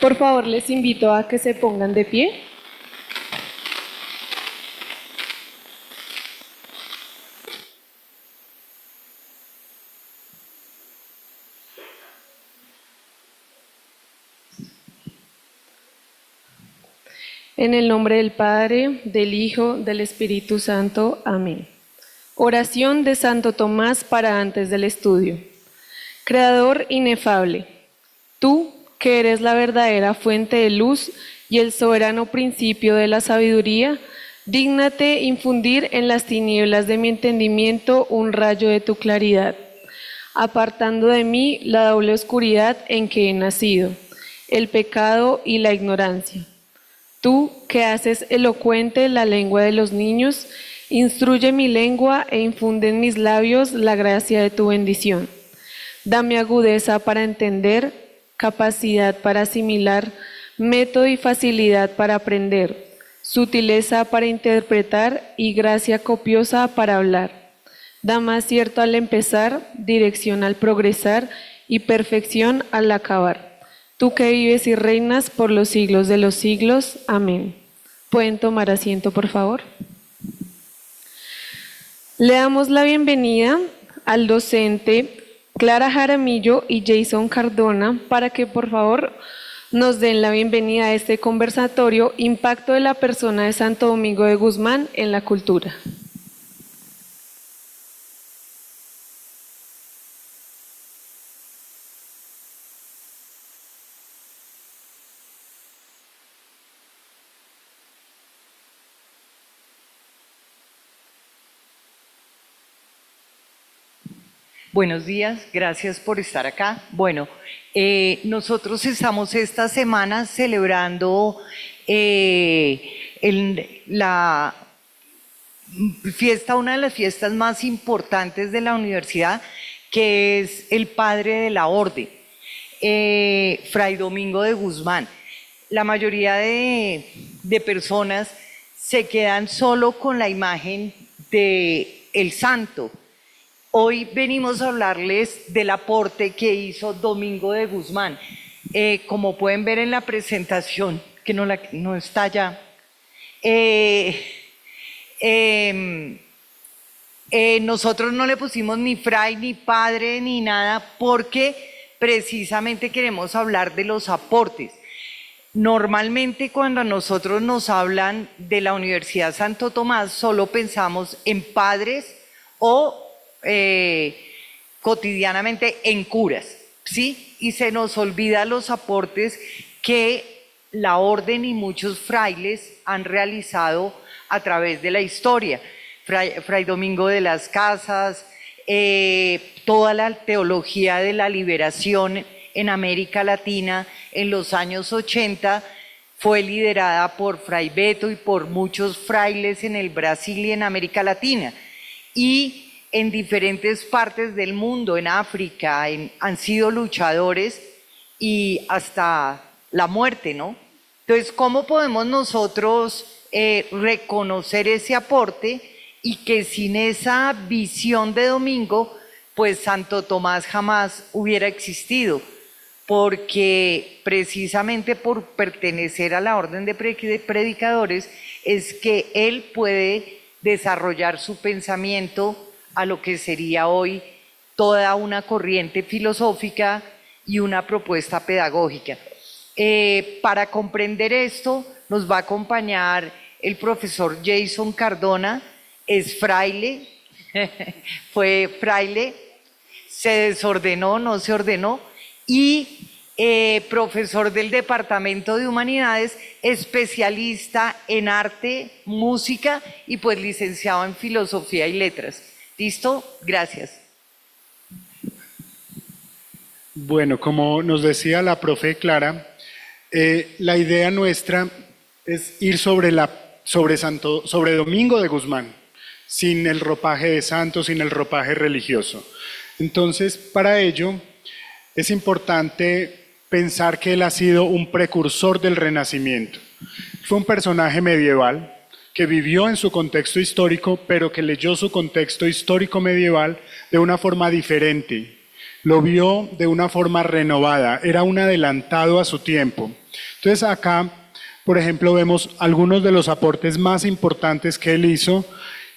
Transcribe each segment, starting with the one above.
Por favor, les invito a que se pongan de pie. En el nombre del Padre, del Hijo, del Espíritu Santo. Amén. Oración de Santo Tomás para antes del estudio. Creador inefable, tú que eres la verdadera fuente de luz y el soberano principio de la sabiduría, dígnate infundir en las tinieblas de mi entendimiento un rayo de tu claridad, apartando de mí la doble oscuridad en que he nacido, el pecado y la ignorancia. Tú que haces elocuente la lengua de los niños, instruye mi lengua e infunde en mis labios la gracia de tu bendición. Dame agudeza para entender, capacidad para asimilar, método y facilidad para aprender, sutileza para interpretar y gracia copiosa para hablar. Dame acierto al empezar, dirección al progresar y perfección al acabar. Tú que vives y reinas por los siglos de los siglos. Amén. ¿Pueden tomar asiento, por favor? Le damos la bienvenida al docente Clara Jaramillo y Jason Cardona para que por favor nos den la bienvenida a este conversatorio Impacto de la persona de Santo Domingo de Guzmán en la cultura. Buenos días, gracias por estar acá. Bueno, nosotros estamos esta semana celebrando la fiesta, una de las fiestas más importantes de la universidad, que es el padre de la orden, Fray Domingo de Guzmán. La mayoría de personas se quedan solo con la imagen del santo. Hoy venimos a hablarles del aporte que hizo Domingo de Guzmán. Como pueden ver en la presentación, que no está ya, nosotros no le pusimos ni fray, ni padre, ni nada, porque precisamente queremos hablar de los aportes. Normalmente cuando a nosotros nos hablan de la Universidad Santo Tomás, solo pensamos en padres o cotidianamente en curas, ¿sí? Y se nos olvida los aportes que la orden y muchos frailes han realizado a través de la historia. Fray Domingo de las Casas, toda la teología de la liberación en América Latina en los años 80 fue liderada por Fray Beto y por muchos frailes en el Brasil y en América Latina. Y en diferentes partes del mundo, en África, han sido luchadores y hasta la muerte, ¿no? Entonces, ¿cómo podemos nosotros reconocer ese aporte y que sin esa visión de Domingo, pues Santo Tomás jamás hubiera existido? Porque precisamente por pertenecer a la orden de predicadores es que él puede desarrollar su pensamiento a lo que sería hoy toda una corriente filosófica y una propuesta pedagógica. Para comprender esto nos va a acompañar el profesor Jason Cardona, es fraile, fue fraile, se desordenó, no se ordenó, y profesor del Departamento de Humanidades, especialista en arte, música y pues licenciado en Filosofía y Letras. ¿Listo? Gracias. Bueno, como nos decía la profe Clara, la idea nuestra es ir sobre Domingo de Guzmán, sin el ropaje de santo, sin el ropaje religioso. Entonces, para ello, es importante pensar que él ha sido un precursor del Renacimiento. Fue un personaje medieval que vivió en su contexto histórico, pero que leyó su contexto histórico medieval de una forma diferente. Lo vio de una forma renovada, era un adelantado a su tiempo. Entonces acá, por ejemplo, vemos algunos de los aportes más importantes que él hizo,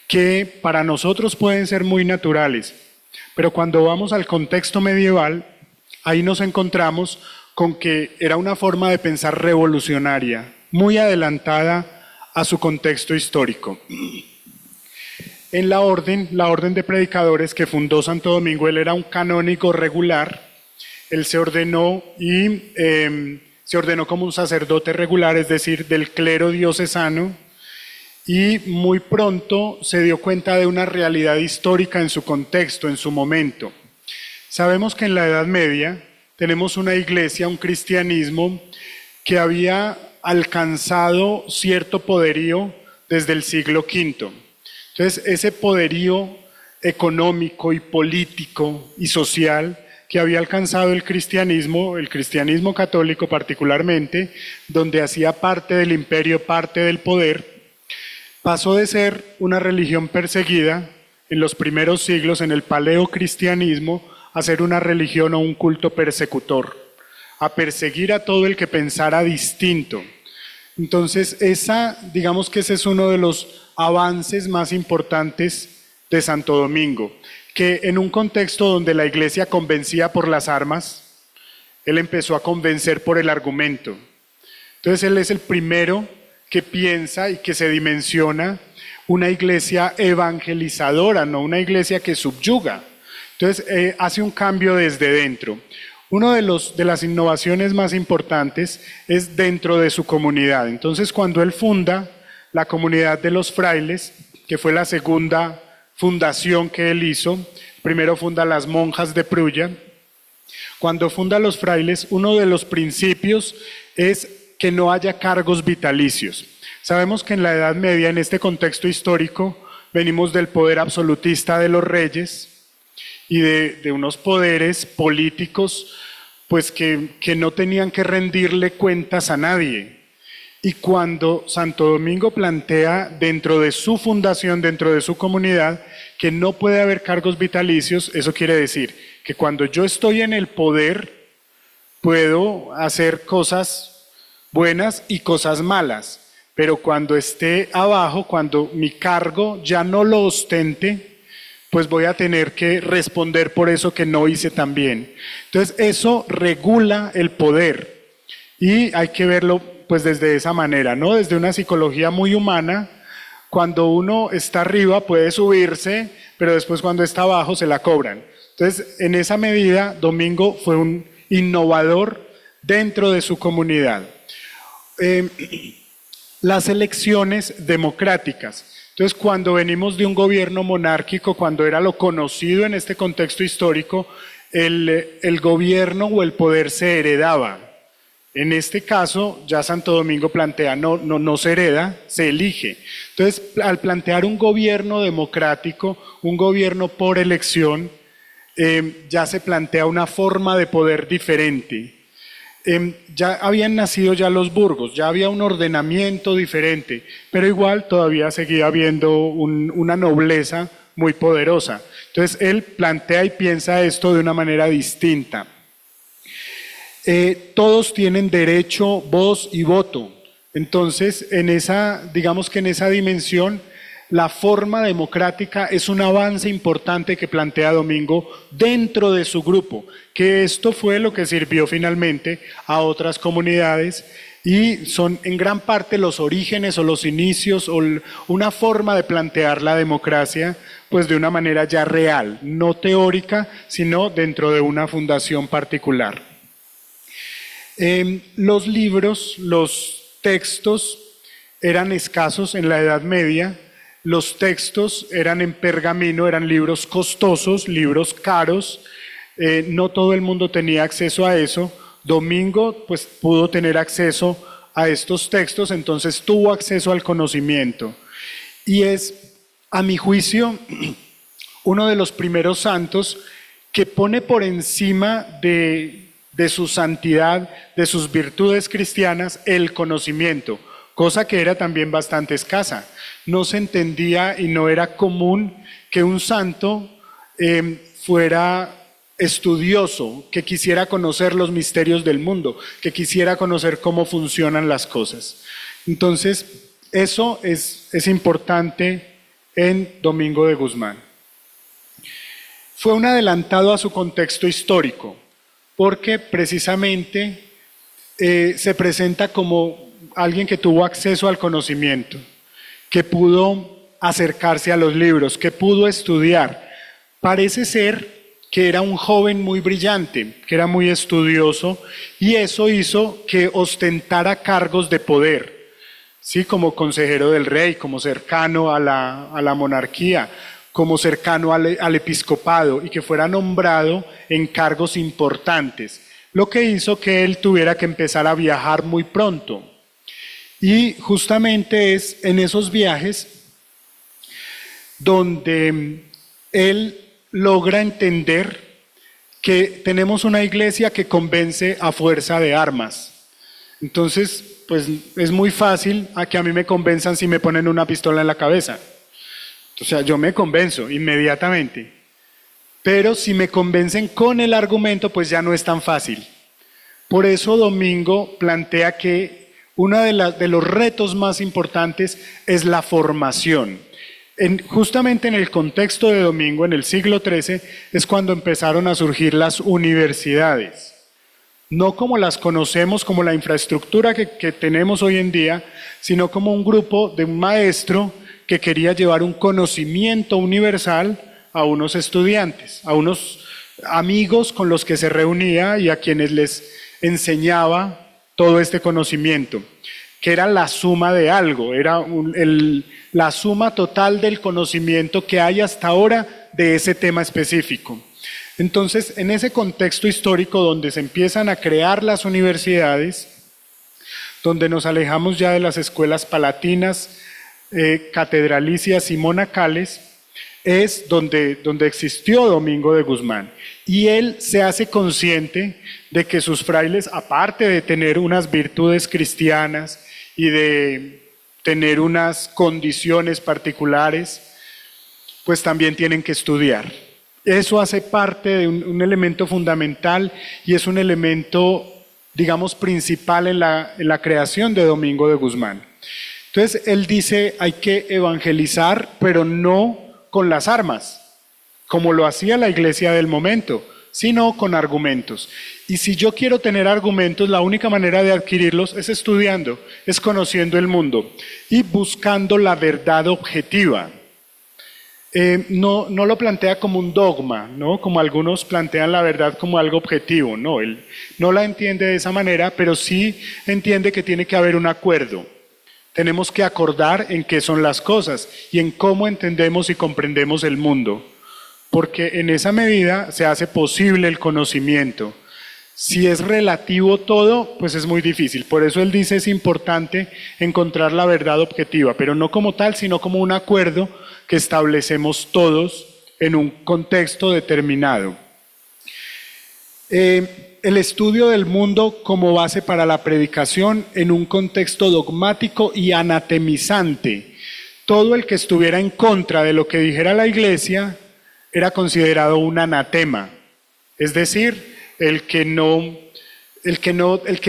que para nosotros pueden ser muy naturales, pero cuando vamos al contexto medieval, ahí nos encontramos con que era una forma de pensar revolucionaria, muy adelantada a su contexto histórico. En la orden de predicadores que fundó Santo Domingo, él era un canónigo regular, él se ordenó como un sacerdote regular, es decir, del clero diocesano, y muy pronto se dio cuenta de una realidad histórica en su contexto, en su momento. Sabemos que en la Edad Media tenemos una iglesia, un cristianismo que había alcanzado cierto poderío desde el siglo V. Entonces, ese poderío económico y político y social que había alcanzado el cristianismo católico particularmente, donde hacía parte del imperio, parte del poder, pasó de ser una religión perseguida en los primeros siglos, en el paleocristianismo, a ser una religión o un culto persecutor, a perseguir a todo el que pensara distinto. Entonces, digamos que ese es uno de los avances más importantes de Santo Domingo, que en un contexto donde la iglesia convencía por las armas, él empezó a convencer por el argumento. Entonces, él es el primero que piensa y que se dimensiona una iglesia evangelizadora, no una iglesia que subyuga. Entonces, hace un cambio desde dentro. Una de las innovaciones más importantes es dentro de su comunidad. Entonces, cuando él funda la comunidad de los frailes, que fue la segunda fundación que él hizo, primero funda las monjas de Prulla. Cuando funda los frailes, uno de los principios es que no haya cargos vitalicios. Sabemos que en la Edad Media, en este contexto histórico, venimos del poder absolutista de los reyes y de unos poderes políticos pues que no tenían que rendirle cuentas a nadie. Y cuando Santo Domingo plantea dentro de su fundación, dentro de su comunidad, que no puede haber cargos vitalicios, eso quiere decir que cuando yo estoy en el poder, puedo hacer cosas buenas y cosas malas, pero cuando esté abajo, cuando mi cargo ya no lo ostente, pues voy a tener que responder por eso que no hice tan bien. Entonces eso regula el poder y hay que verlo pues desde esa manera, ¿no? Desde una psicología muy humana, cuando uno está arriba puede subirse, pero después cuando está abajo se la cobran. Entonces, en esa medida, Domingo fue un innovador dentro de su comunidad. Las elecciones democráticas. Entonces, cuando venimos de un gobierno monárquico, cuando era lo conocido en este contexto histórico, el gobierno o el poder se heredaba. En este caso, ya Santo Domingo plantea, no se hereda, se elige. Entonces, al plantear un gobierno democrático, un gobierno por elección, ya se plantea una forma de poder diferente. Ya habían nacido ya los burgos, ya había un ordenamiento diferente, pero igual todavía seguía habiendo una nobleza muy poderosa. Entonces, él plantea y piensa esto de una manera distinta. Todos tienen derecho, voz y voto. Entonces, digamos que en esa dimensión, la forma democrática es un avance importante que plantea Domingo dentro de su grupo, que esto fue lo que sirvió finalmente a otras comunidades y son en gran parte los orígenes o los inicios o una forma de plantear la democracia pues de una manera ya real, no teórica, sino dentro de una fundación particular. Los libros, los textos eran escasos en la Edad Media, los textos eran en pergamino, eran libros costosos, libros caros, no todo el mundo tenía acceso a eso. Domingo pues pudo tener acceso a estos textos, entonces tuvo acceso al conocimiento. Y es, a mi juicio, uno de los primeros santos que pone por encima de su santidad, de sus virtudes cristianas, el conocimiento, cosa que era también bastante escasa. No se entendía y no era común que un santo fuera estudioso, que quisiera conocer los misterios del mundo, que quisiera conocer cómo funcionan las cosas. Entonces, eso es importante en Domingo de Guzmán. Fue un adelantado a su contexto histórico, porque precisamente se presenta como alguien que tuvo acceso al conocimiento, que pudo acercarse a los libros, que pudo estudiar. Parece ser que era un joven muy brillante, que era muy estudioso, y eso hizo que ostentara cargos de poder, ¿sí? Como consejero del rey, como cercano a la monarquía, como cercano al episcopado, y que fuera nombrado en cargos importantes, lo que hizo que él tuviera que empezar a viajar muy pronto. Y justamente es en esos viajes donde él logra entender que tenemos una iglesia que convence a fuerza de armas. Entonces, pues es muy fácil a que a mí me convenzan si me ponen una pistola en la cabeza. O sea, yo me convenzo inmediatamente. Pero si me convencen con el argumento, pues ya no es tan fácil. Por eso Domingo plantea que uno de los retos más importantes es la formación. Justamente en el contexto de Domingo, en el siglo XIII, es cuando empezaron a surgir las universidades. No como las conocemos, como la infraestructura que tenemos hoy en día, sino como un grupo de un maestro que quería llevar un conocimiento universal a unos estudiantes, a unos amigos con los que se reunía y a quienes les enseñaba todo este conocimiento, que era la suma de algo, era la suma total del conocimiento que hay hasta ahora de ese tema específico. Entonces, en ese contexto histórico donde se empiezan a crear las universidades, donde nos alejamos ya de las escuelas palatinas, catedralicias y monacales, es donde existió Domingo de Guzmán. Y él se hace consciente de que sus frailes, aparte de tener unas virtudes cristianas y de tener unas condiciones particulares, pues también tienen que estudiar. Eso hace parte de un elemento fundamental y es un elemento, digamos, principal en la creación de Domingo de Guzmán. Entonces, él dice, hay que evangelizar, pero no con las armas, como lo hacía la iglesia del momento, sino con argumentos. Y si yo quiero tener argumentos, la única manera de adquirirlos es estudiando, es conociendo el mundo y buscando la verdad objetiva. No lo plantea como un dogma, ¿no? Como algunos plantean la verdad como algo objetivo. No, él no la entiende de esa manera, pero sí entiende que tiene que haber un acuerdo. Tenemos que acordar en qué son las cosas y en cómo entendemos y comprendemos el mundo, porque en esa medida se hace posible el conocimiento. Si es relativo todo, pues es muy difícil. Por eso él dice es importante encontrar la verdad objetiva, pero no como tal, sino como un acuerdo que establecemos todos en un contexto determinado. El estudio del mundo como base para la predicación en un contexto dogmático y anatemizante. Todo el que estuviera en contra de lo que dijera la iglesia era considerado un anatema. Es decir, el que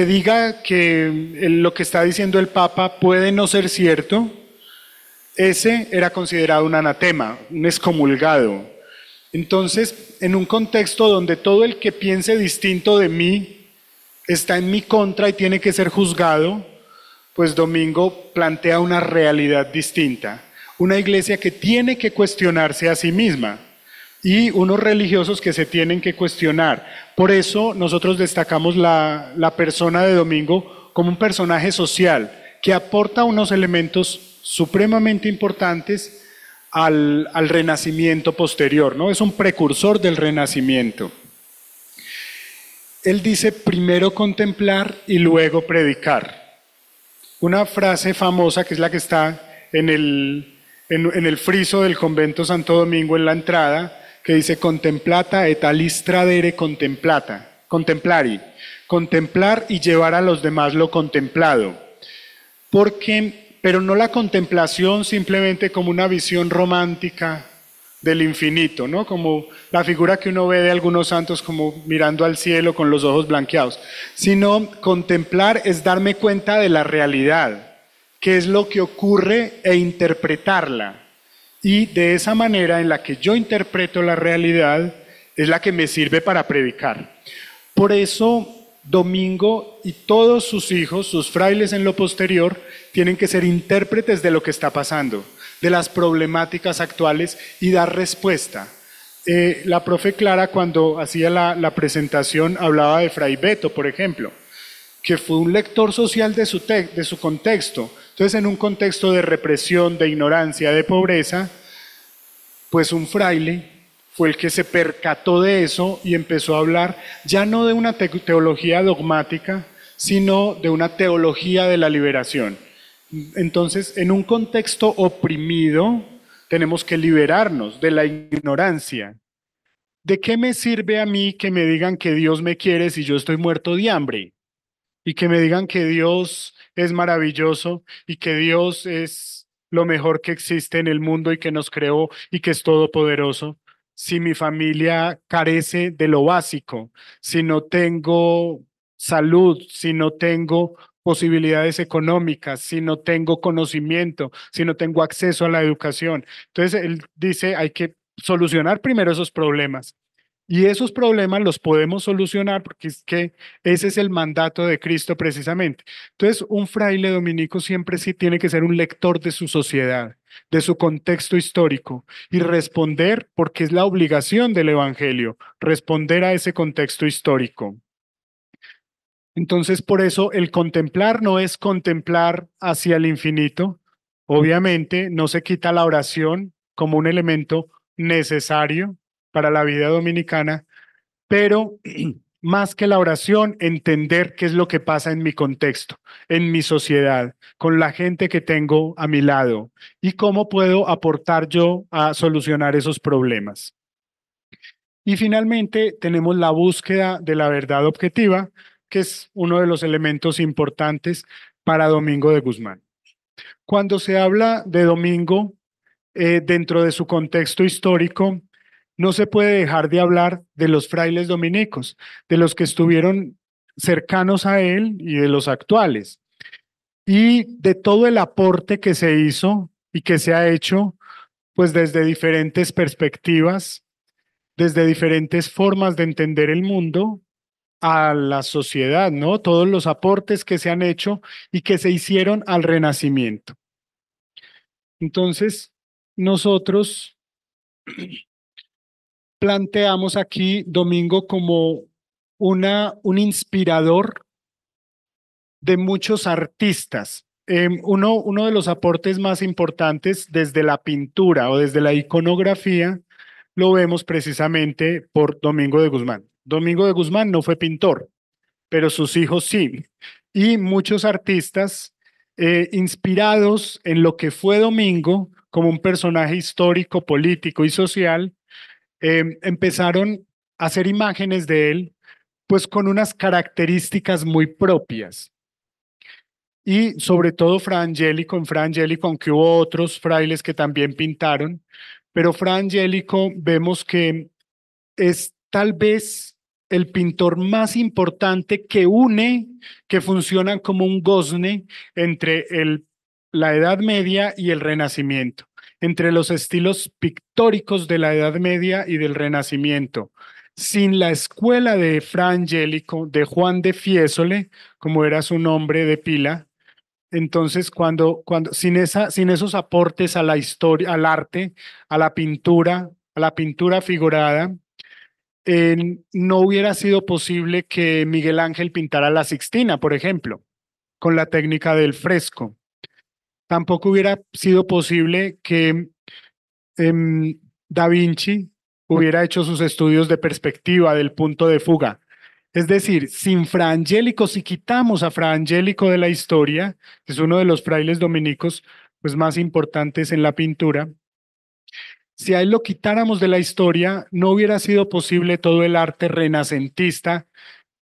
diga que lo que está diciendo el Papa puede no ser cierto, ese era considerado un anatema, un excomulgado. Entonces, en un contexto donde todo el que piense distinto de mí está en mi contra y tiene que ser juzgado, pues Domingo plantea una realidad distinta. Una iglesia que tiene que cuestionarse a sí misma y unos religiosos que se tienen que cuestionar. Por eso nosotros destacamos la persona de Domingo como un personaje social que aporta unos elementos supremamente importantes al renacimiento posterior, ¿no? Es un precursor del renacimiento. Él dice primero contemplar y luego predicar. Una frase famosa que es la que está en el friso del convento Santo Domingo en la entrada, que dice contemplata et alis tradere contemplata, contemplari, contemplar y llevar a los demás lo contemplado. Pero no la contemplación simplemente como una visión romántica del infinito, ¿no? Como la figura que uno ve de algunos santos como mirando al cielo con los ojos blanqueados, sino contemplar es darme cuenta de la realidad, qué es lo que ocurre e interpretarla. Y de esa manera en la que yo interpreto la realidad es la que me sirve para predicar. Por eso Domingo y todos sus hijos, sus frailes en lo posterior, tienen que ser intérpretes de lo que está pasando, de las problemáticas actuales y dar respuesta. La profe Clara, cuando hacía la presentación, hablaba de Fray Beto, por ejemplo, que fue un lector social de su contexto. Entonces, en un contexto de represión, de ignorancia, de pobreza, pues un fraile fue el que se percató de eso y empezó a hablar ya no de una teología dogmática, sino de una teología de la liberación. Entonces, en un contexto oprimido, tenemos que liberarnos de la ignorancia. ¿De qué me sirve a mí que me digan que Dios me quiere si yo estoy muerto de hambre? Y que me digan que Dios es maravilloso y que Dios es lo mejor que existe en el mundo y que nos creó y que es todopoderoso. Si mi familia carece de lo básico, si no tengo salud, si no tengo posibilidades económicas, si no tengo conocimiento, si no tengo acceso a la educación. Entonces, él dice, hay que solucionar primero esos problemas. Y esos problemas los podemos solucionar porque es que ese es el mandato de Cristo precisamente. Entonces, un fraile dominico siempre sí tiene que ser un lector de su sociedad, de su contexto histórico y responder, porque es la obligación del Evangelio, responder a ese contexto histórico. Entonces, por eso el contemplar no es contemplar hacia el infinito. Obviamente, no se quita la oración como un elemento necesario para la vida dominicana, pero más que la oración, entender qué es lo que pasa en mi contexto, en mi sociedad, con la gente que tengo a mi lado y cómo puedo aportar yo a solucionar esos problemas. Y finalmente tenemos la búsqueda de la verdad objetiva, que es uno de los elementos importantes para Domingo de Guzmán. Cuando se habla de Domingo, dentro de su contexto histórico, no se puede dejar de hablar de los frailes dominicos, de los que estuvieron cercanos a él y de los actuales, y de todo el aporte que se hizo y que se ha hecho, pues desde diferentes perspectivas, desde diferentes formas de entender el mundo a la sociedad, ¿no? Todos los aportes que se han hecho y que se hicieron al Renacimiento. Entonces, nosotros planteamos aquí Domingo como un inspirador de muchos artistas. Uno de los aportes más importantes desde la pintura o desde la iconografía lo vemos precisamente por Domingo de Guzmán. Domingo de Guzmán no fue pintor, pero sus hijos sí. Y muchos artistas inspirados en lo que fue Domingo como un personaje histórico, político y social, empezaron a hacer imágenes de él, pues con unas características muy propias. Y sobre todo Fra Angelico, aunque hubo otros frailes que también pintaron, pero Fra Angelico vemos que es tal vez el pintor más importante que une, que funciona como un gozne entre la Edad Media y el Renacimiento, entre los estilos pictóricos de la Edad Media y del Renacimiento. Sin la escuela de Fra Angelico, de Juan de Fiesole, como era su nombre de pila, entonces sin esos aportes a la historia, al arte, a la pintura figurada, no hubiera sido posible que Miguel Ángel pintara la Sixtina, por ejemplo, con la técnica del fresco. Tampoco hubiera sido posible que Da Vinci hubiera hecho sus estudios de perspectiva, del punto de fuga. Es decir, sin Fra Angelico, si quitamos a Fra Angelico de la historia, que es uno de los frailes dominicos pues, más importantes en la pintura, si a él lo quitáramos de la historia, no hubiera sido posible todo el arte renacentista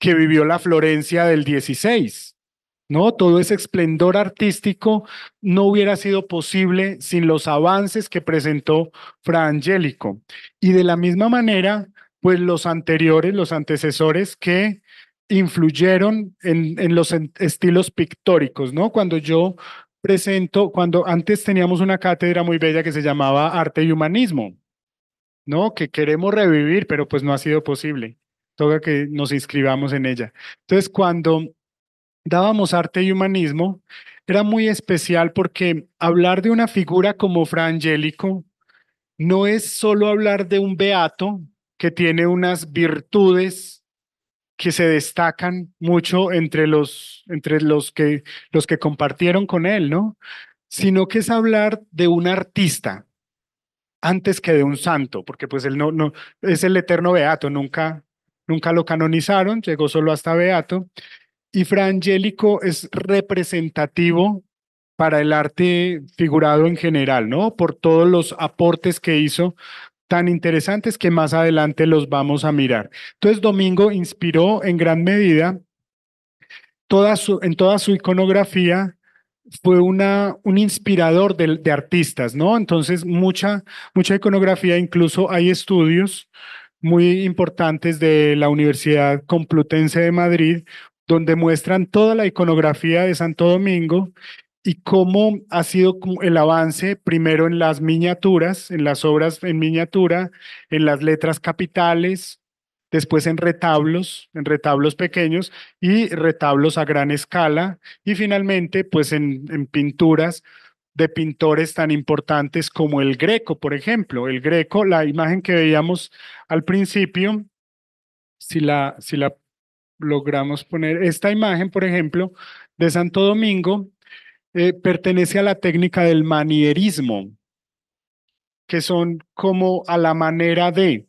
que vivió la Florencia del 16. ¿no? Todo ese esplendor artístico no hubiera sido posible sin los avances que presentó Fra Angelico. Y de la misma manera, pues los anteriores, los antecesores que influyeron en los estilos pictóricos, ¿no? Cuando yo presento, cuando antes teníamos una cátedra muy bella que se llamaba Arte y Humanismo, ¿no? Que queremos revivir, pero pues no ha sido posible. Toca que nos inscribamos en ella. Entonces, cuando dábamos arte y humanismo, era muy especial porque hablar de una figura como Fra Angelico no es solo hablar de un beato que tiene unas virtudes que se destacan mucho los que compartieron con él, ¿no? Sino que es hablar de un artista antes que de un santo, porque pues él no es el eterno beato, nunca lo canonizaron, llegó solo hasta beato. Y Fra Angelico es representativo para el arte figurado en general, ¿no? Por todos los aportes que hizo tan interesantes que más adelante los vamos a mirar. Entonces, Domingo inspiró en gran medida en toda su iconografía, fue un inspirador de artistas, ¿no? Entonces, mucha iconografía, incluso hay estudios muy importantes de la Universidad Complutense de Madrid, donde muestran toda la iconografía de Santo Domingo y cómo ha sido el avance primero en las miniaturas, en las obras en miniatura, en las letras capitales, después en retablos pequeños y retablos a gran escala y finalmente pues en pinturas de pintores tan importantes como el Greco, por ejemplo. El Greco, la imagen que veíamos al principio, si la logramos poner, esta imagen, por ejemplo, de Santo Domingo, pertenece a la técnica del manierismo, que son como a la manera de.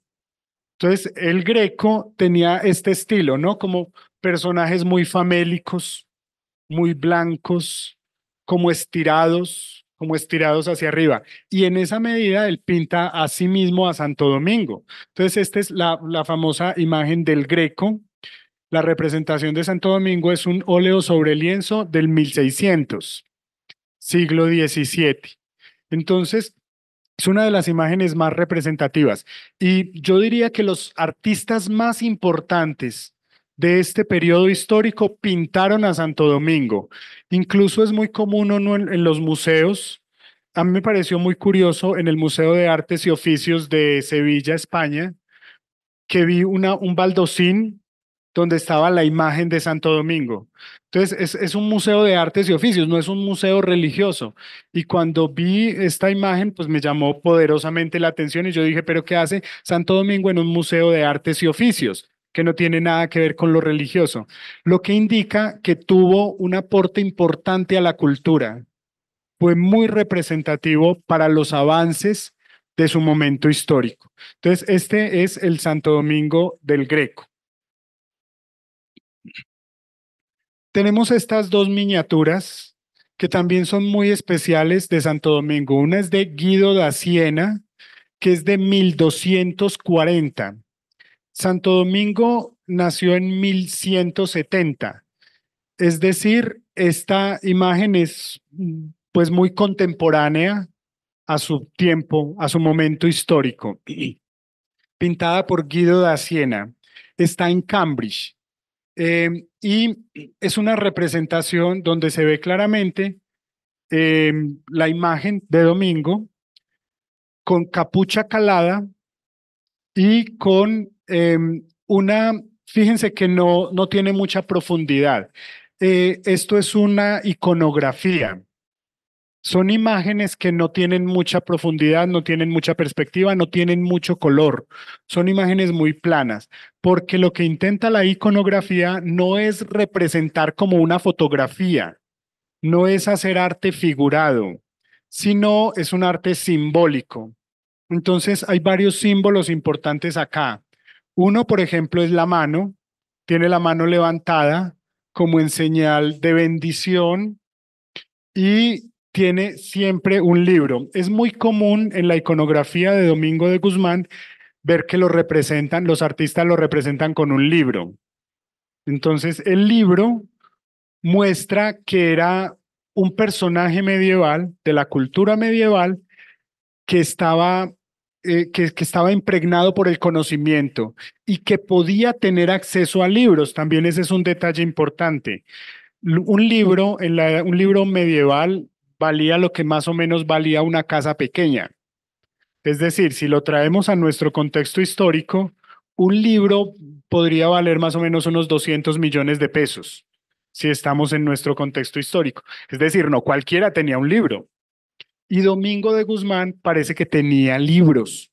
Entonces, el Greco tenía este estilo, ¿no? Como personajes muy famélicos, muy blancos, como estirados hacia arriba. Y en esa medida él pinta a sí mismo a Santo Domingo. Entonces, esta es la famosa imagen del Greco. La representación de Santo Domingo es un óleo sobre lienzo del 1600, siglo XVII. Entonces, es una de las imágenes más representativas. Y yo diría que los artistas más importantes de este periodo histórico pintaron a Santo Domingo. Incluso es muy común uno en los museos. A mí me pareció muy curioso en el Museo de Artes y Oficios de Sevilla, España, que vi un baldosín donde estaba la imagen de Santo Domingo. Entonces, es un museo de artes y oficios, no es un museo religioso. Y cuando vi esta imagen, pues me llamó poderosamente la atención y yo dije, pero ¿qué hace Santo Domingo en un museo de artes y oficios? Que no tiene nada que ver con lo religioso. Lo que indica que tuvo un aporte importante a la cultura. Fue muy representativo para los avances de su momento histórico. Entonces, este es el Santo Domingo del Greco. Tenemos estas dos miniaturas que también son muy especiales de Santo Domingo. Una es de Guido da Siena, que es de 1240. Santo Domingo nació en 1170. Es decir, esta imagen es pues muy contemporánea a su tiempo, a su momento histórico. Pintada por Guido da Siena. Está en Cambridge. Y es una representación donde se ve claramente la imagen de Domingo con capucha calada y con fíjense que no tiene mucha profundidad. Esto es una iconografía. Son imágenes que no tienen mucha profundidad, no tienen mucha perspectiva, no tienen mucho color. Son imágenes muy planas, porque lo que intenta la iconografía no es representar como una fotografía, no es hacer arte figurado, sino es un arte simbólico. Entonces hay varios símbolos importantes acá. Uno, por ejemplo, es la mano, tiene la mano levantada como en señal de bendición y tiene siempre un libro. Es muy común en la iconografía de Domingo de Guzmán ver que los artistas lo representan con un libro. Entonces, el libro muestra que era un personaje medieval de la cultura medieval que que estaba impregnado por el conocimiento y que podía tener acceso a libros. También ese es un detalle importante. Un libro, un libro medieval valía lo que más o menos valía una casa pequeña. Es decir, si lo traemos a nuestro contexto histórico, un libro podría valer más o menos unos 200 millones de pesos, si estamos en nuestro contexto histórico. Es decir, no cualquiera tenía un libro. Y Domingo de Guzmán parece que tenía libros,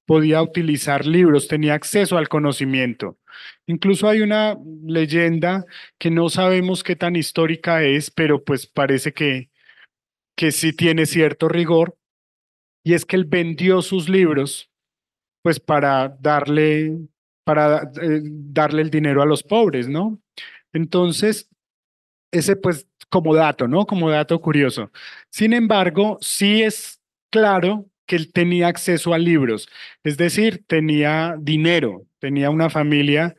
podía utilizar libros, tenía acceso al conocimiento. Incluso hay una leyenda que no sabemos qué tan histórica es, pero pues parece que sí tiene cierto rigor, y es que él vendió sus libros pues darle el dinero a los pobres, ¿no? Entonces, ese pues como dato, ¿no? Como dato curioso. Sin embargo, sí es claro que él tenía acceso a libros, es decir, tenía dinero, tenía una familia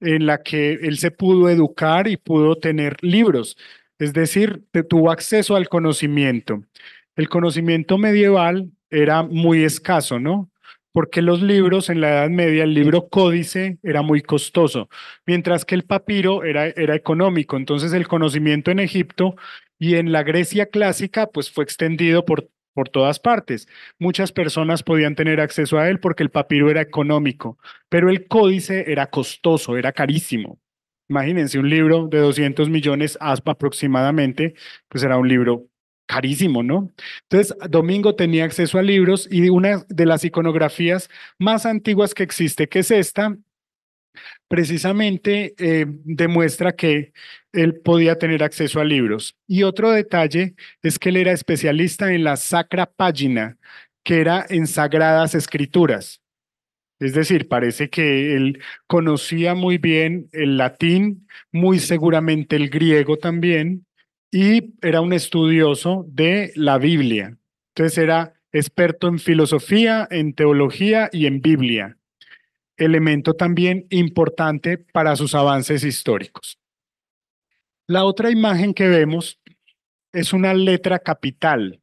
en la que él se pudo educar y pudo tener libros, es decir, tuvo acceso al conocimiento. El conocimiento medieval era muy escaso, ¿no? Porque los libros en la Edad Media, el libro códice era muy costoso, mientras que el papiro era económico. Entonces el conocimiento en Egipto y en la Grecia clásica pues fue extendido por todas partes. Muchas personas podían tener acceso a él porque el papiro era económico, pero el códice era costoso, era carísimo. Imagínense un libro de 200 millones aproximadamente, pues era un libro carísimo, ¿no? Entonces, Domingo tenía acceso a libros y una de las iconografías más antiguas que existe, que es esta, precisamente demuestra que él podía tener acceso a libros. Y otro detalle es que él era especialista en la Sacra Pagina, que era en sagradas escrituras. Es decir, parece que él conocía muy bien el latín, muy seguramente el griego también, y era un estudioso de la Biblia. Entonces era experto en filosofía, en teología y en Biblia, elemento también importante para sus avances históricos. La otra imagen que vemos es una letra capital.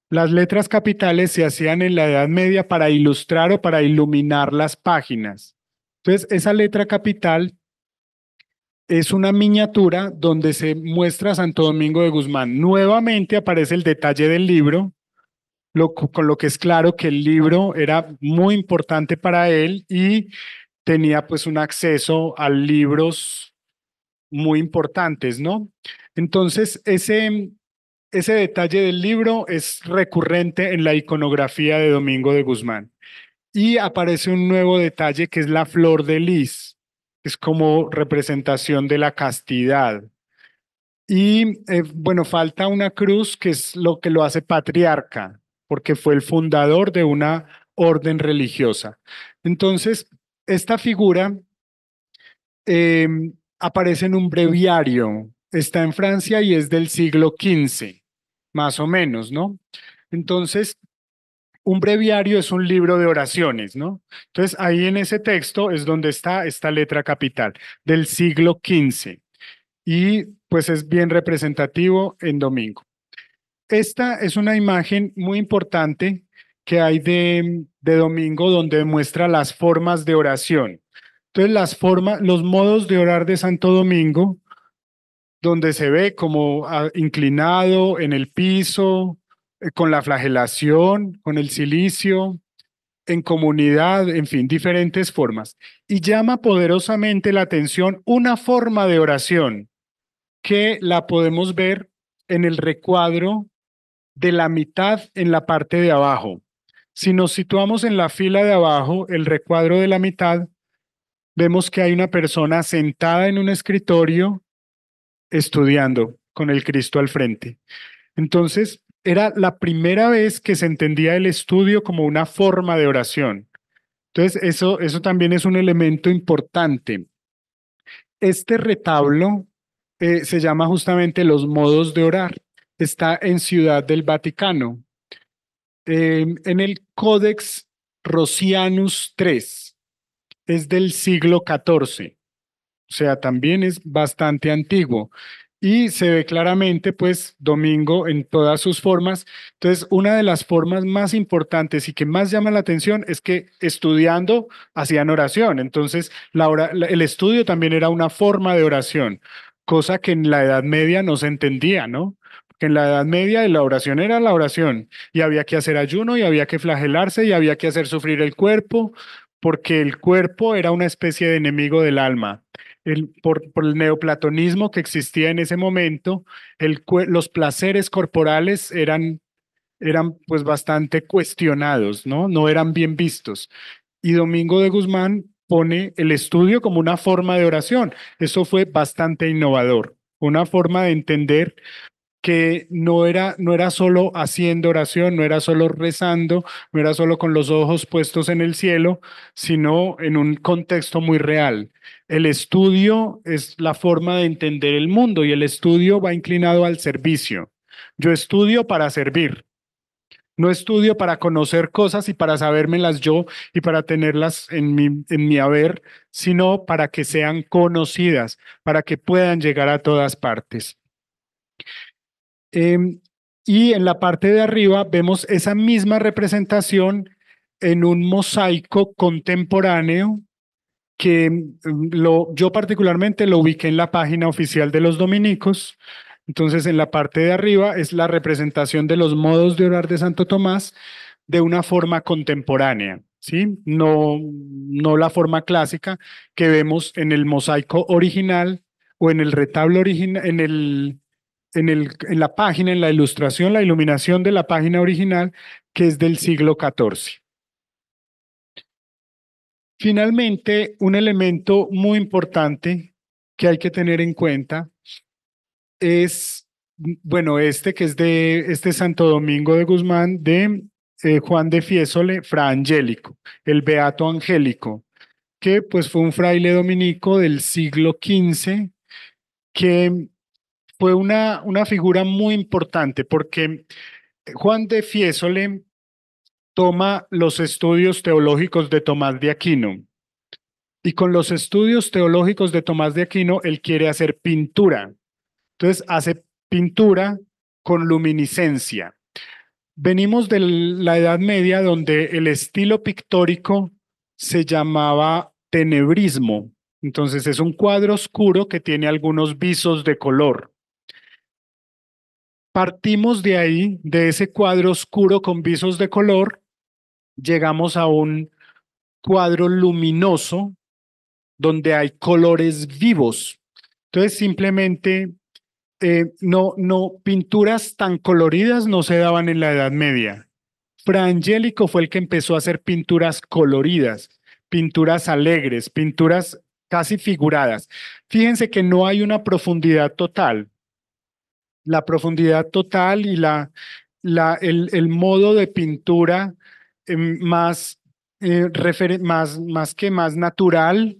Las letras capitales se hacían en la Edad Media para ilustrar o para iluminar las páginas. Entonces, esa letra capital es una miniatura donde se muestra a Santo Domingo de Guzmán. Nuevamente aparece el detalle del libro, con lo que es claro que el libro era muy importante para él y tenía pues un acceso a libros muy importantes, ¿no? Entonces, ese detalle del libro es recurrente en la iconografía de Domingo de Guzmán. Y aparece un nuevo detalle que es la flor de lis, que es como representación de la castidad. Y bueno, falta una cruz que es lo que lo hace patriarca, porque fue el fundador de una orden religiosa. Entonces, esta figura eh, aparece en un breviario, está en Francia y es del siglo XV, más o menos, ¿no? Entonces, un breviario es un libro de oraciones, ¿no? Entonces, ahí en ese texto es donde está esta letra capital del siglo XV y pues es bien representativo en Domingo. Esta es una imagen muy importante que hay de Domingo donde muestra las formas de oración. Entonces, los modos de orar de Santo Domingo, donde se ve como inclinado en el piso, con la flagelación, con el cilicio, en comunidad, en fin, diferentes formas. Y llama poderosamente la atención una forma de oración que la podemos ver en el recuadro de la mitad en la parte de abajo. Si nos situamos en la fila de abajo, el recuadro de la mitad, vemos que hay una persona sentada en un escritorio estudiando con el Cristo al frente. Entonces, era la primera vez que se entendía el estudio como una forma de oración. Entonces, eso también es un elemento importante. Este retablo se llama justamente los modos de orar. Está en Ciudad del Vaticano, en el Codex Rosianus III. Es del siglo XIV. O sea, también es bastante antiguo. y se ve claramente, pues, domingo en todas sus formas. Entonces, una de las formas más importantes y que más llama la atención es que estudiando hacían oración. Entonces, el estudio también era una forma de oración, cosa que en la Edad Media no se entendía, ¿no? Porque en la Edad Media la oración era la oración y había que hacer ayuno y había que flagelarse y había que hacer sufrir el cuerpo, porque el cuerpo era una especie de enemigo del alma por el neoplatonismo que existía en ese momento, los placeres corporales eran pues bastante cuestionados, ¿no? No eran bien vistos. Y Domingo de Guzmán pone el estudio como una forma de oración. Eso fue bastante innovador, una forma de entender que no era solo haciendo oración, no era solo rezando, no era solo con los ojos puestos en el cielo, sino en un contexto muy real. El estudio es la forma de entender el mundo y el estudio va inclinado al servicio. Yo estudio para servir. No estudio para conocer cosas y para sabérmelas yo y para tenerlas en mi haber, sino para que sean conocidas, para que puedan llegar a todas partes. Em, y en la parte de arriba vemos esa misma representación en un mosaico contemporáneo que yo particularmente lo ubiqué en la página oficial de los dominicos. Entonces, en la parte de arriba es la representación de los modos de orar de Santo Tomás de una forma contemporánea, ¿sí? No la forma clásica que vemos en el mosaico original o en el retablo original, en la página, en la ilustración, la iluminación de la página original, que es del siglo XIV. Finalmente, un elemento muy importante que hay que tener en cuenta es, bueno, que es de este Santo Domingo de Guzmán de Juan de Fiesole, Fra Angelico, el Beato Angélico, que pues fue un fraile dominico del siglo XV que fue una figura muy importante porque Juan de Fiesole toma los estudios teológicos de Tomás de Aquino. Y con los estudios teológicos de Tomás de Aquino, él quiere hacer pintura. Entonces hace pintura con luminiscencia. Venimos de la Edad Media donde el estilo pictórico se llamaba tenebrismo. Entonces es un cuadro oscuro que tiene algunos visos de color. Partimos de ahí, de ese cuadro oscuro con visos de color, llegamos a un cuadro luminoso donde hay colores vivos. Entonces, simplemente pinturas tan coloridas no se daban en la Edad Media. Fra Angelico fue el que empezó a hacer pinturas coloridas, pinturas alegres, pinturas casi figuradas. Fíjense que no hay una profundidad total. La profundidad total y el modo de pintura más, más natural,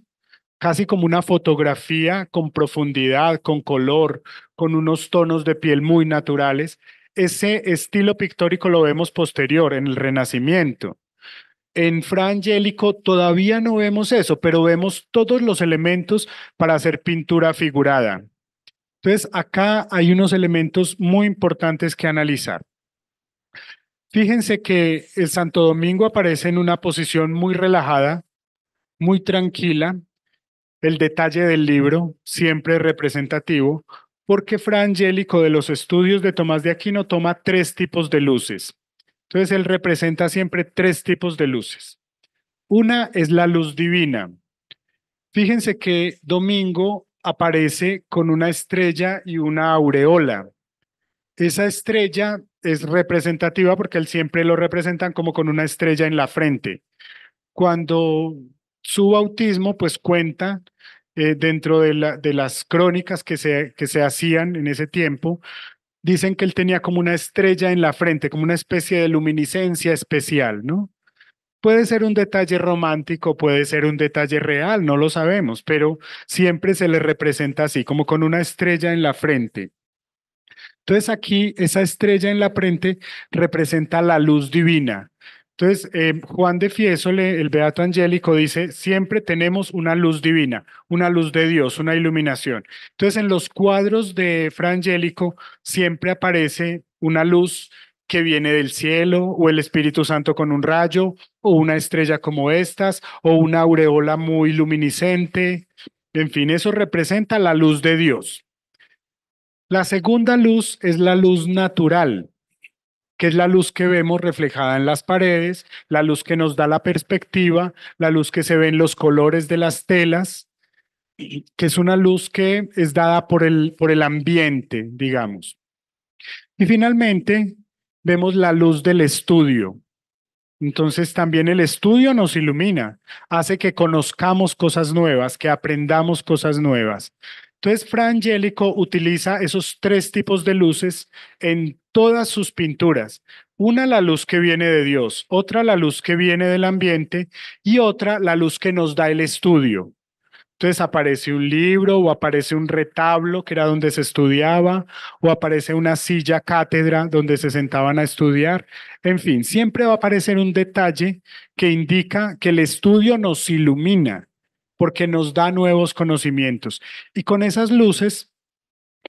casi como una fotografía con profundidad, con color, con unos tonos de piel muy naturales. Ese estilo pictórico lo vemos posterior, en el Renacimiento. En Fra Angelico todavía no vemos eso, pero vemos todos los elementos para hacer pintura figurada. Entonces, acá hay unos elementos muy importantes que analizar. Fíjense que el Santo Domingo aparece en una posición muy relajada, muy tranquila. El detalle del libro, siempre representativo, porque Fra Angelico de los estudios de Tomás de Aquino toma 3 tipos de luces. Entonces, él representa siempre 3 tipos de luces. Una es la luz divina. Fíjense que Domingo aparece con una estrella y una aureola. Esa estrella es representativa porque él siempre lo representan como con una estrella en la frente. Cuando su bautismo, pues cuenta dentro de las crónicas que se hacían en ese tiempo, dicen que él tenía como una estrella en la frente, como una especie de luminiscencia especial, ¿no? Puede ser un detalle romántico, puede ser un detalle real, no lo sabemos, pero siempre se le representa así, como con una estrella en la frente. Entonces aquí esa estrella en la frente representa la luz divina. Entonces, Juan de Fiesole, el Beato Angélico, dice, siempre tenemos una luz divina, una luz de Dios, una iluminación. Entonces, en los cuadros de Fra Angélico siempre aparece una luz que viene del cielo, o el Espíritu Santo con un rayo, o una estrella como estas, o una aureola muy luminiscente. En fin, eso representa la luz de Dios. La segunda luz es la luz natural, que es la luz que vemos reflejada en las paredes, la luz que nos da la perspectiva, la luz que se ve en los colores de las telas, que es una luz que es dada por el ambiente, digamos. Y finalmente, vemos la luz del estudio. Entonces también el estudio nos ilumina, hace que conozcamos cosas nuevas, que aprendamos cosas nuevas. Entonces Fra Angélico utiliza esos tres tipos de luces en todas sus pinturas. Una, la luz que viene de Dios, otra, la luz que viene del ambiente y otra, la luz que nos da el estudio. Entonces aparece un libro o aparece un retablo que era donde se estudiaba o aparece una silla cátedra donde se sentaban a estudiar. En fin, siempre va a aparecer un detalle que indica que el estudio nos ilumina porque nos da nuevos conocimientos. Y con esas luces,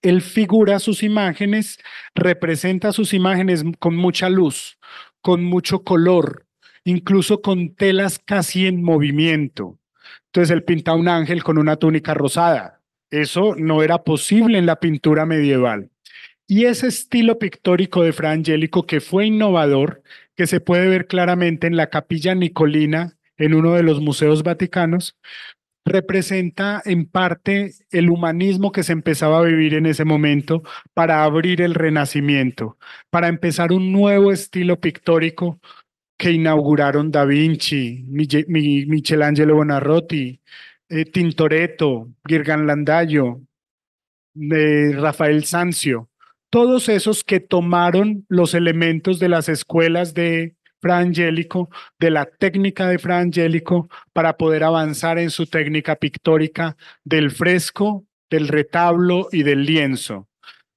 él figura sus imágenes, representa sus imágenes con mucha luz, con mucho color, incluso con telas casi en movimiento. Entonces él pinta un ángel con una túnica rosada. Eso no era posible en la pintura medieval. Y ese estilo pictórico de Fra Angélico, que fue innovador, que se puede ver claramente en la Capilla Nicolina, en uno de los museos vaticanos, representa en parte el humanismo que se empezaba a vivir en ese momento para abrir el Renacimiento, para empezar un nuevo estilo pictórico que inauguraron Da Vinci, Michelangelo Buonarroti, Tintoretto, Ghirlandaio, Rafael Sanzio, todos esos que tomaron los elementos de las escuelas de Fra Angélico, de la técnica de Fra Angélico, para poder avanzar en su técnica pictórica del fresco, del retablo y del lienzo.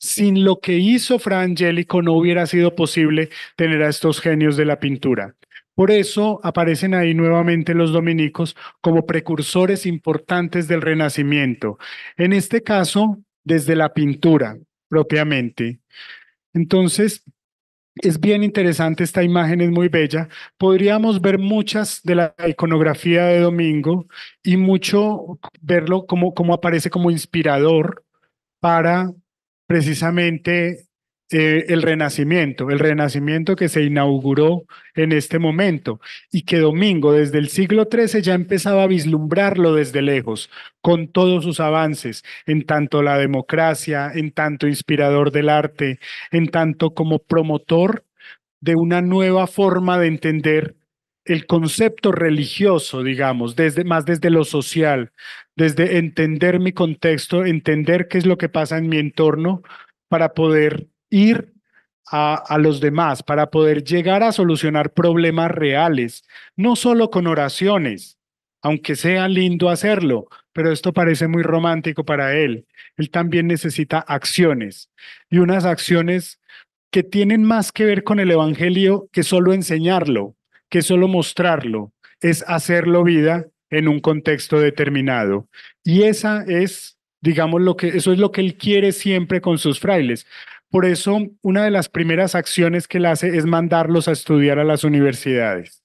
Sin lo que hizo Fra Angélico no hubiera sido posible tener a estos genios de la pintura. Por eso aparecen ahí nuevamente los dominicos como precursores importantes del Renacimiento. En este caso, desde la pintura propiamente. Entonces, es bien interesante esta imagen, es muy bella. Podríamos ver muchas de la iconografía de Domingo y mucho verlo como aparece como inspirador para precisamente el renacimiento que se inauguró en este momento y que Domingo desde el siglo XIII ya empezaba a vislumbrarlo desde lejos, con todos sus avances, en tanto la democracia, en tanto inspirador del arte, en tanto como promotor de una nueva forma de entender el concepto religioso, digamos, más desde lo social, desde entender mi contexto, entender qué es lo que pasa en mi entorno para poder ir a los demás, para poder llegar a solucionar problemas reales, no solo con oraciones, aunque sea lindo hacerlo, pero esto parece muy romántico para él. Él también necesita acciones y unas acciones que tienen más que ver con el evangelio que solo enseñarlo, que solo mostrarlo, es hacerlo vida en un contexto determinado. Y esa es, digamos, eso es lo que él quiere siempre con sus frailes. Por eso, una de las primeras acciones que él hace es mandarlos a estudiar a las universidades.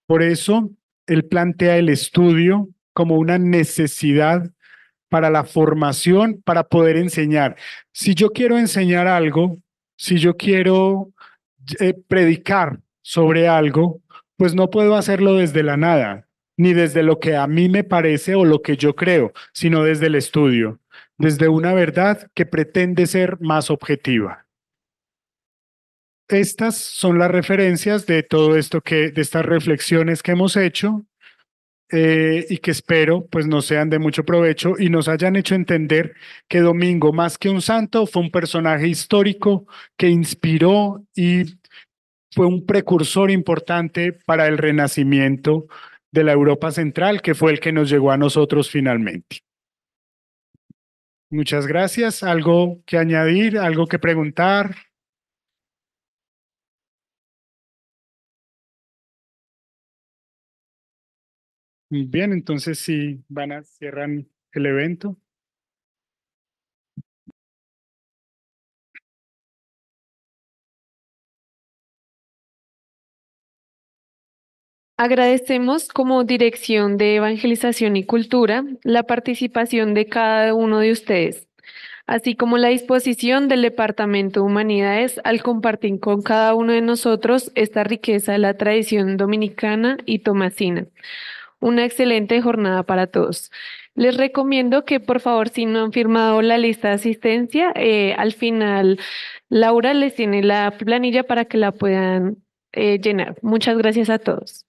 Por eso, él plantea el estudio como una necesidad para la formación, para poder enseñar. Si yo quiero enseñar algo, si yo quiero predicar sobre algo, pues no puedo hacerlo desde la nada, ni desde lo que a mí me parece o lo que yo creo, sino desde el estudio, desde una verdad que pretende ser más objetiva. Estas son las referencias de todo esto de estas reflexiones que hemos hecho y que espero pues nos sean de mucho provecho y nos hayan hecho entender que Domingo, más que un santo, fue un personaje histórico que inspiró y fue un precursor importante para el renacimiento de la Europa Central, que fue el que nos llegó a nosotros finalmente. Muchas gracias. ¿Algo que añadir? ¿Algo que preguntar? Bien, entonces sí, cierran el evento. Agradecemos como Dirección de Evangelización y Cultura la participación de cada uno de ustedes, así como la disposición del Departamento de Humanidades al compartir con cada uno de nosotros esta riqueza de la tradición dominicana y tomasina. Una excelente jornada para todos. Les recomiendo que por favor, si no han firmado la lista de asistencia, al final Laura les tiene la planilla para que la puedan llenar. Muchas gracias a todos.